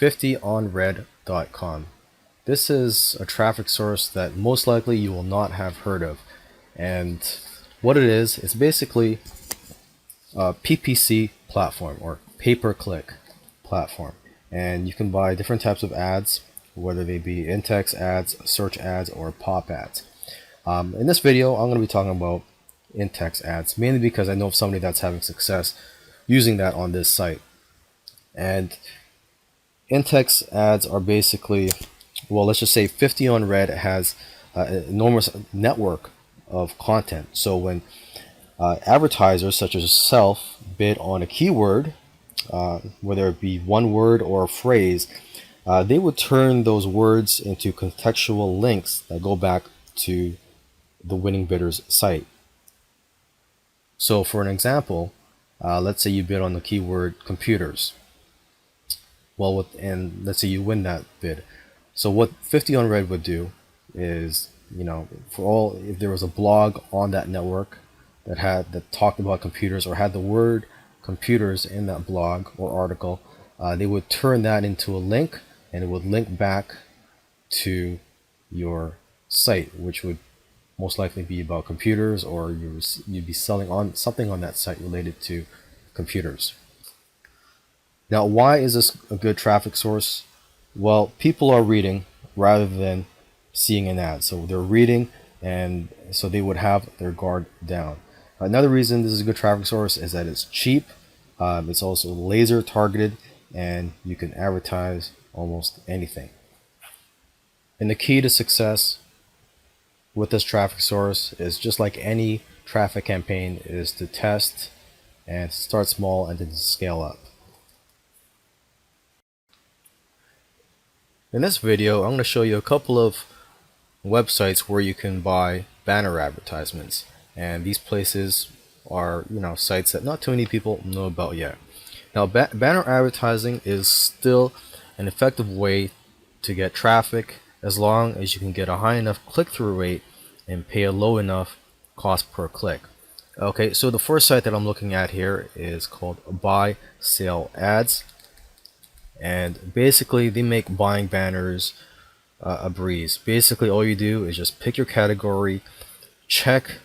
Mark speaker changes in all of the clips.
Speaker 1: 50onred.com. This is a traffic source that most likely you will not have heard of. And what it is, it's basically a PPC platform or pay-per-click platform. And you can buy different types of ads, whether they be in-text ads, search ads, or pop ads. In this video, I'm going to be talking about in-text ads, mainly because I know of somebody that's having success using that on this site. And in-text ads are basically, well, let's just say 50 on Red has an enormous network of content. So when advertisers such as yourself bid on a keyword, whether it be one word or a phrase, they would turn those words into contextual links that go back to the winning bidder's site. So for an example, let's say you bid on the keyword computers. Well, and let's say you win that bid. So what 50 on Red would do is, if there was a blog on that network that talked about computers or had the word computers in that blog or article, they would turn that into a link, and it would link back to your site, which would most likely be about computers, or you'd be selling on something on that site related to computers. Now, why is this a good traffic source? Well, people are reading rather than seeing an ad. So they're reading, and so they would have their guard down. Another reason this is a good traffic source is that it's cheap. It's also laser targeted, and you can advertise almost anything. And the key to success with this traffic source is, just like any traffic campaign, is to test and start small and then scale up. In this video, I'm going to show you a couple of websites where you can buy banner advertisements, and these places are sites that not too many people know about yet. Now, banner advertising is still an effective way to get traffic, as long as you can get a high enough click-through rate and pay a low enough cost per click. Okay, so the first site that I'm looking at here is called Buy Sale Ads, and basically they make buying banners a breeze. Basically, all you do is just pick your category, check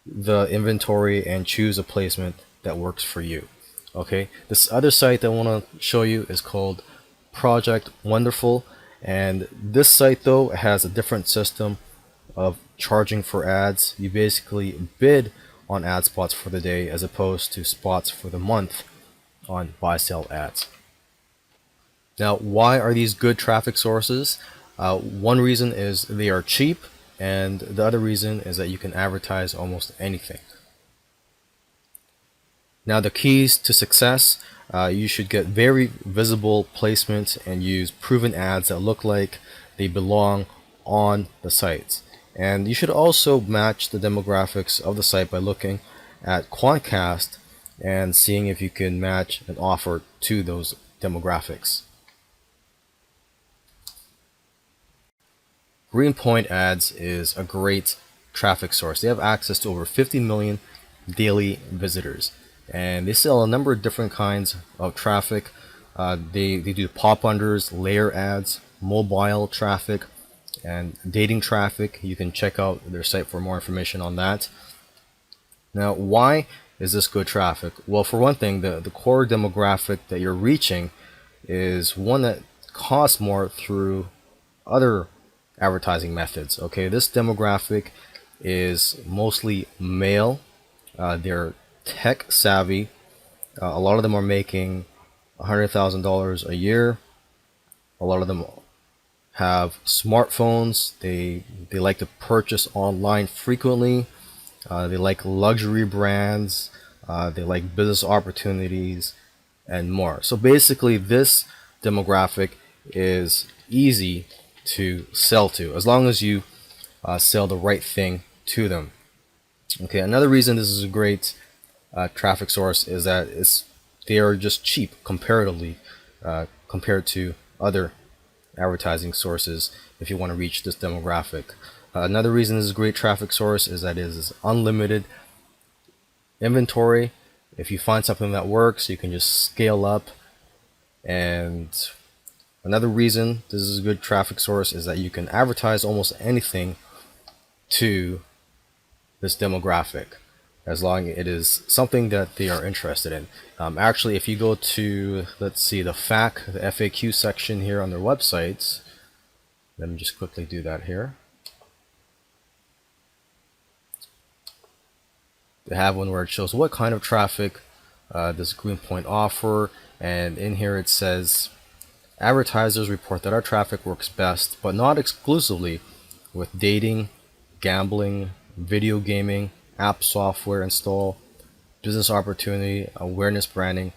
Speaker 1: the inventory, and choose a placement that works for you. Okay, this other site that I want to show you is called Project Wonderful, and this site though has a different system of charging for ads. You basically bid on ad spots for the day as opposed to spots for the month on buy sell ads. Now, why are these good traffic sources? One reason is they are cheap, and the other reason is that you can advertise almost anything. Now, the keys to success, you should get very visible placement and use proven ads that look like they belong on the sites. And you should also match the demographics of the site by looking at Quantcast and seeing if you can match an offer to those demographics. Greenpoint Ads is a great traffic source. They have access to over 50 million daily visitors, and they sell a number of different kinds of traffic. They do pop-unders, layer ads, mobile traffic, and dating traffic. You can check out their site for more information on that. Now, why is this good traffic? Well, for one thing, the core demographic that you're reaching is one that costs more through other advertising methods. Okay, this demographic is mostly male. They're tech savvy. A lot of them are making $100,000 a year. A lot of them have smartphones. They like to purchase online frequently. They like luxury brands. They like business opportunities and more. So basically, this demographic is easy to sell to, as long as you sell the right thing to them. Okay, another reason this is a great traffic source is that they are just cheap comparatively compared to other advertising sources if you want to reach this demographic. Another reason this is a great traffic source is that it is unlimited inventory. If you find something that works, you can just scale up and Another reason this is a good traffic source is that you can advertise almost anything to this demographic, as long as it is something that they are interested in. Actually, if you go to, let's see, the FAQ section here on their websites, let me just quickly do that here. They have one where it shows what kind of traffic does Greenpoint offer, and in here it says advertisers report that our traffic works best, but not exclusively, with dating, gambling, video gaming, app software install, business opportunity, awareness branding,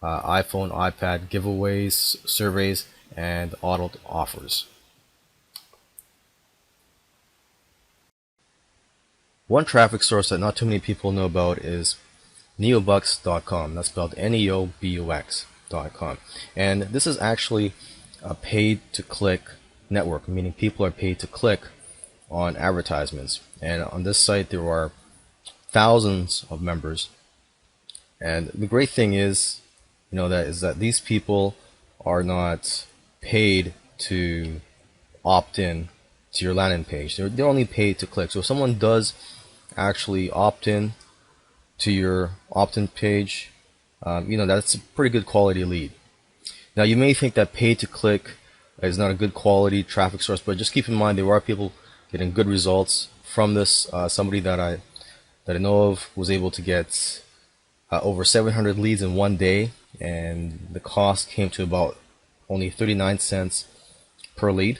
Speaker 1: iPhone, iPad giveaways, surveys, and auto offers. One traffic source that not too many people know about is neobux.com. That's spelled neobux.com. And this is actually a paid to click network, meaning people are paid to click on advertisements. And on this site there are thousands of members. And the great thing is, that these people are not paid to opt in to your landing page. They're only paid to click. So if someone does actually opt in to your opt-in page, that's a pretty good quality lead. Now you may think that paid to click is not a good quality traffic source, but just keep in mind there are people getting good results from this. Somebody that I know of was able to get over 700 leads in one day, and the cost came to about only 39 cents per lead.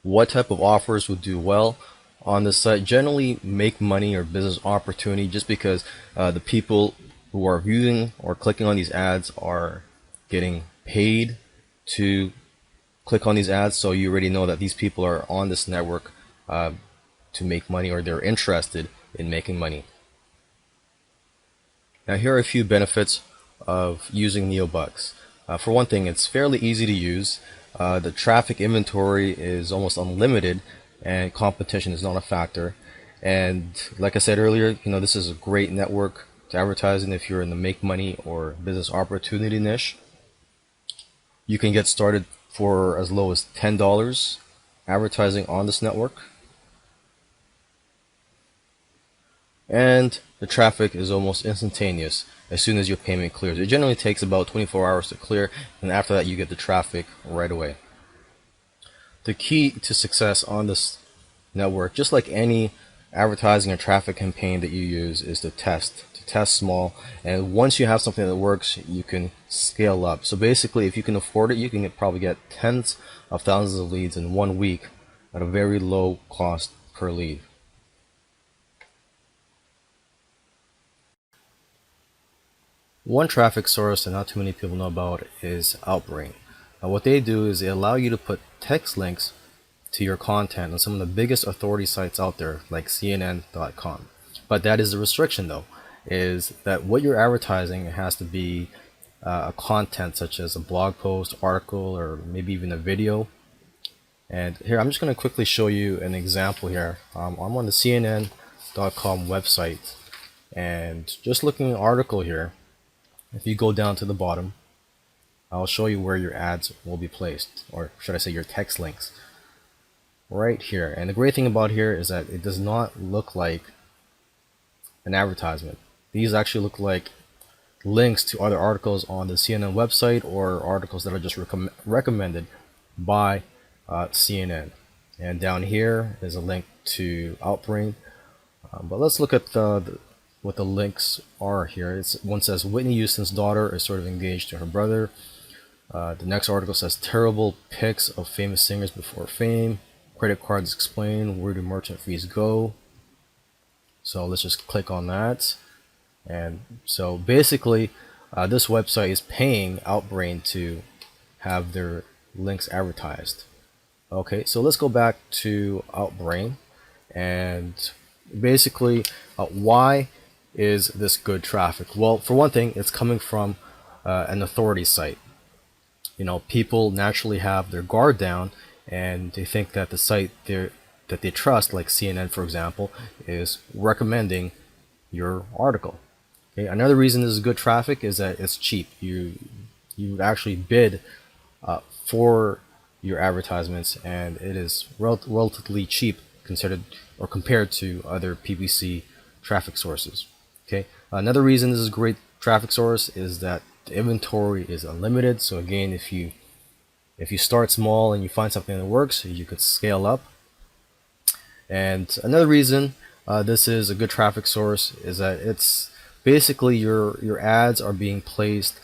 Speaker 1: What type of offers would do well on this site? Generally make money or business opportunity, just because the people who are viewing or clicking on these ads are getting paid to click on these ads, so you already know that these people are on this network to make money, or they're interested in making money. Now here are a few benefits of using NeoBucks. For one thing, it's fairly easy to use. The traffic inventory is almost unlimited, and competition is not a factor. And like I said earlier, this is a great network to advertise in if you're in the make money or business opportunity niche. You can get started for as low as $10 advertising on this network. And the traffic is almost instantaneous as soon as your payment clears. It generally takes about 24 hours to clear, and after that you get the traffic right away. The key to success on this network, just like any advertising or traffic campaign that you use, is to test small, and once you have something that works, you can scale up. So basically, if you can afford it, you can probably get tens of thousands of leads in 1 week at a very low cost per lead. One traffic source that not too many people know about is Outbrain. Now what they do is they allow you to put text links to your content on some of the biggest authority sites out there, like CNN.com. But that is the restriction, though, is that what you're advertising has to be a content such as a blog post, article, or maybe even a video. And here I'm just going to quickly show you an example here. I'm on the CNN.com website, and just looking at an article here, if you go down to the bottom, I'll show you where your ads will be placed, or should I say your text links, right here. And the great thing about here is that it does not look like an advertisement. These actually look like links to other articles on the CNN website, or articles that are just recommended by CNN. And down here is a link to Outbrain. But let's look at what the links are here. One says Whitney Houston's daughter is sort of engaged to her brother. The next article says terrible pics of famous singers before fame. Credit cards explain. Where do merchant fees go? So let's just click on that. And so basically, this website is paying Outbrain to have their links advertised. Okay, so let's go back to Outbrain, and basically, why is this good traffic? Well, for one thing, it's coming from an authority site. People naturally have their guard down, and they think that the site that they trust, like CNN for example, is recommending your article. Okay? Another reason this is good traffic is that it's cheap. You would actually bid for your advertisements, and it is relatively cheap considered or compared to other PPC traffic sources. Okay, another reason this is a great traffic source is that the inventory is unlimited. So again, if you start small and you find something that works, you could scale up. And another reason this is a good traffic source is that it's basically your ads are being placed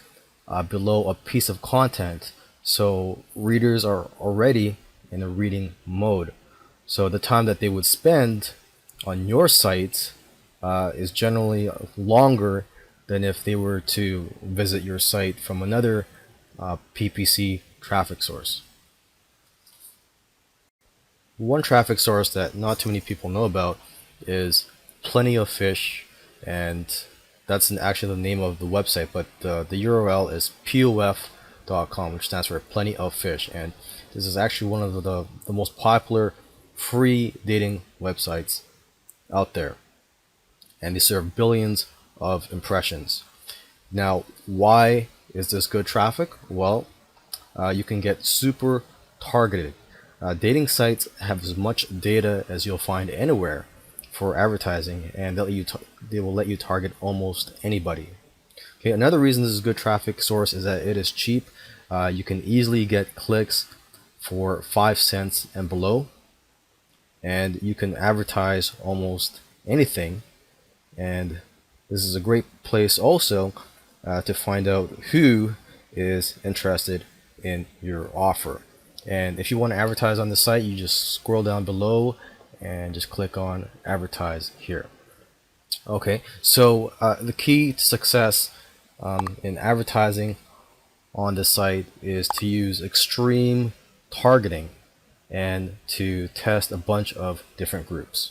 Speaker 1: below a piece of content, so readers are already in a reading mode. So the time that they would spend on your site is generally longer than if they were to visit your site from another PPC traffic source. One traffic source that not too many people know about is Plenty of Fish, and that's actually the name of the website, but the URL is pof.com, which stands for Plenty of Fish, and this is actually one of the most popular free dating websites out there, and they serve billions of impressions. Now, why is this good traffic? Well, you can get super targeted. Dating sites have as much data as you'll find anywhere for advertising, and they will let you target almost anybody. Okay, another reason this is a good traffic source is that it is cheap. You can easily get clicks for 5 cents and below, and you can advertise almost anything. And this is a great place also to find out who is interested in your offer. And if you want to advertise on the site, you just scroll down below and just click on advertise here. Okay, so the key to success in advertising on the site is to use extreme targeting and to test a bunch of different groups.